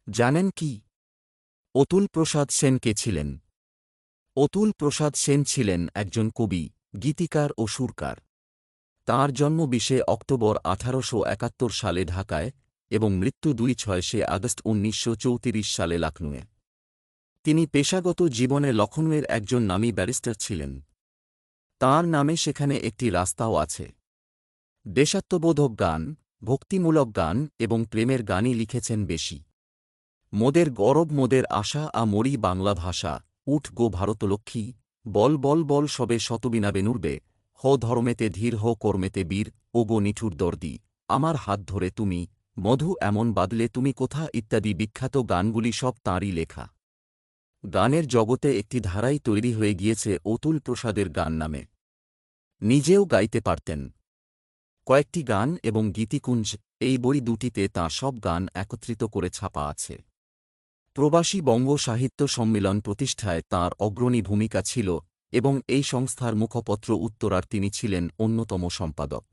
জানেন কি অতুল প্রসাদ সেন কে ছিলেন? অতুল প্রসাদ সেন ছিলেন একজন কবি, গীতিকার ও সুরকার। তাঁর জন্ম ২০ অক্টোবর ১৮৭১ সালে ঢাকায় এবং মৃত্যু ২-৬ আগস্ট ১৯৩৪ সালে লখনউয়ে। তিনি পেশাগত জীবনে লখনউয়ের একজন নামী ব্যারিস্টার ছিলেন। তাঁর নামে সেখানে একটি রাস্তাও আছে। দেশাত্মবোধক গান, ভক্তিমূলক গান এবং প্রেমের গানই লিখেছেন বেশি। মোদের গরব মোদের আশা মরি বাংলা ভাষা, উঠ গো ভারতলক্ষ্মী, বল বল বল সবে শতবিনা বেনুরবে, হ ধর্মেতে ধীর হ কর্মেতে বীর, ও গো নিঠুর দর্দি, আমার হাত ধরে তুমি, মধু এমন বাদলে তুমি কোথা ইত্যাদি বিখ্যাত গানগুলি সব তাঁরই লেখা। গানের জগতে একটি ধারাই তৈরি হয়ে গিয়েছে অতুল প্রসাদের গান নামে। নিজেও গাইতে পারতেন। কয়েকটি গান এবং গীতিকুঞ্জ, এই বই দুটিতে তাঁর সব গান একত্রিত করে ছাপা আছে। প্রবাসী বঙ্গ সাহিত্য সম্মেলন প্রতিষ্ঠায় তাঁর অগ্রণী ভূমিকা ছিল এবং এই সংস্থার মুখপত্র উত্তরার তিনি ছিলেন অন্যতম সম্পাদক।